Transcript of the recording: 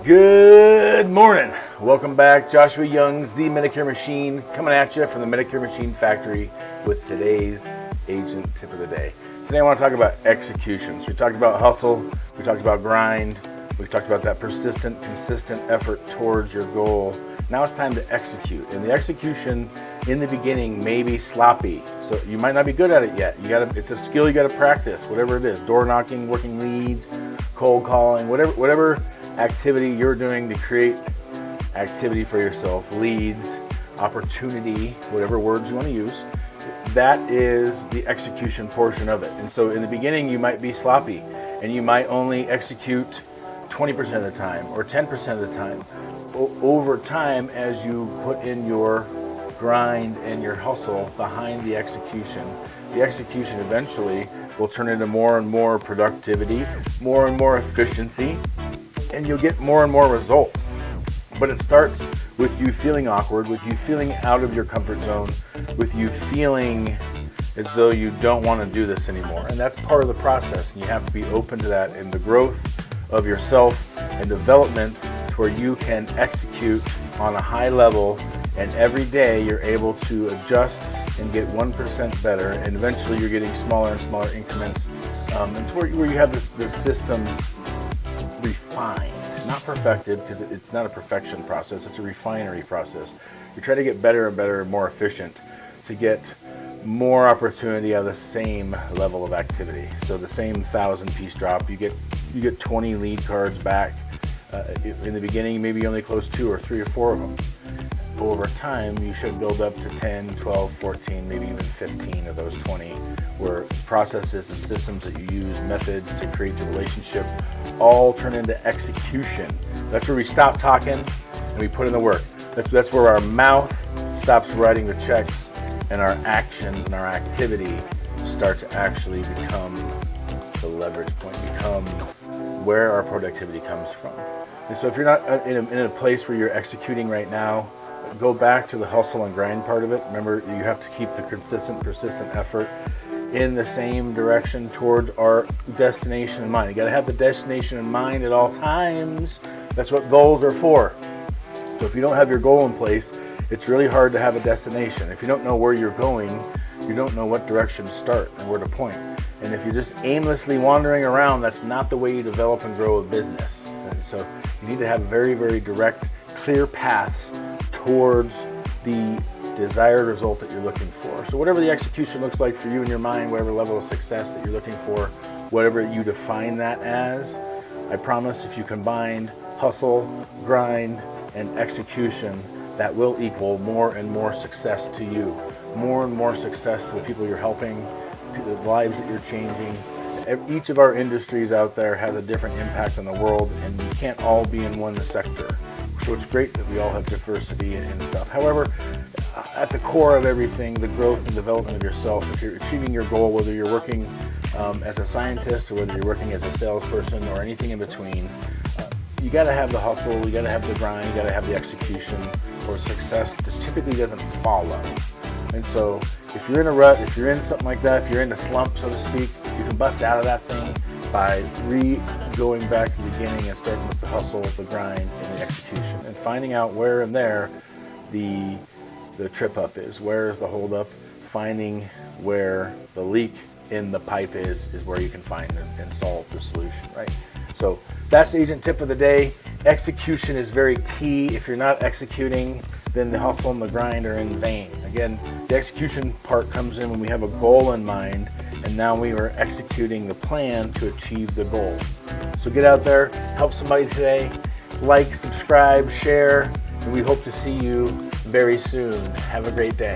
Good morning. Welcome back. Joshua Young's The Medicare Machine coming at you from the Medicare Machine Factory with today's agent tip of the day. Today I want to talk about executions. We talked about hustle, we talked about grind, we talked about that persistent, consistent effort towards your goal. Now it's time to execute. And the execution in the beginning may be sloppy. So you might not be good at it yet. It's a skill you got to practice, whatever it is. Door knocking, working leads, cold calling, whatever activity you're doing to create activity for yourself, leads, opportunity, whatever words you want to use, that is the execution portion of it. And so in the beginning, you might be sloppy and you might only execute 20% of the time or 10% of the time. Over time, as you put in your grind and your hustle behind the execution eventually will turn into more and more productivity, more and more efficiency, and you'll get more and more results. But it starts with you feeling awkward, with you feeling out of your comfort zone, with you feeling as though you don't want to do this anymore. And that's part of the process, and you have to be open to that in the growth of yourself and development to where you can execute on a high level, and every day you're able to adjust and get 1% better, and eventually you're getting smaller and smaller increments, and to where you have this system refined, not perfected, because it's not a perfection process, it's a refinery process. You try to get better and better and more efficient to get more opportunity out of the same level of activity. So the same 1,000-piece drop, you get 20 lead cards back. In the beginning, maybe you only close 2 or 3 or 4 of them. Over time, you should build up to 10, 12, 14, maybe even 15 of those 20, where processes and systems that you use, methods to create the relationship, all turn into execution. That's where we stop talking and we put in the work. That's where our mouth stops writing the checks and our actions and our activity start to actually become the leverage point, become where our productivity comes from. And so if you're not in a place where you're executing right now, go back to the hustle and grind part of it. Remember, you have to keep the consistent, persistent effort in the same direction towards our destination in mind. You got to have the destination in mind at all times. That's what goals are for. So if you don't have your goal in place, it's really hard to have a destination. If you don't know where you're going, you don't know what direction to start and where to point. And if you're just aimlessly wandering around, that's not the way you develop and grow a business. And so you need to have very, very direct, clear paths towards the desired result that you're looking for. So whatever the execution looks like for you in your mind, whatever level of success that you're looking for, whatever you define that as, I promise if you combine hustle, grind, and execution, that will equal more and more success to you, more and more success to the people you're helping, the lives that you're changing. Each of our industries out there has a different impact on the world, and we can't all be in one sector. So it's great that we all have diversity and stuff. However, at the core of everything, the growth and development of yourself, if you're achieving your goal, whether you're working as a scientist or whether you're working as a salesperson or anything in between, you got to have the hustle, you got to have the grind, you got to have the execution, or success just typically doesn't follow. And so if you're in a rut, if you're in something like that, if you're in a slump, so to speak, you can bust out of that thing by going back to the beginning and starting with the hustle, the grind, and the execution, and finding out where and there the trip up is, where is the hold up, finding where the leak in the pipe is where you can find and solve the solution, right? So that's the agent tip of the day. Execution is very key. If you're not executing, then the hustle and the grind are in vain. Again, the execution part comes in when we have a goal in mind, and now we are executing the plan to achieve the goal. So get out there, help somebody today, like, subscribe, share, and we hope to see you very soon. Have a great day.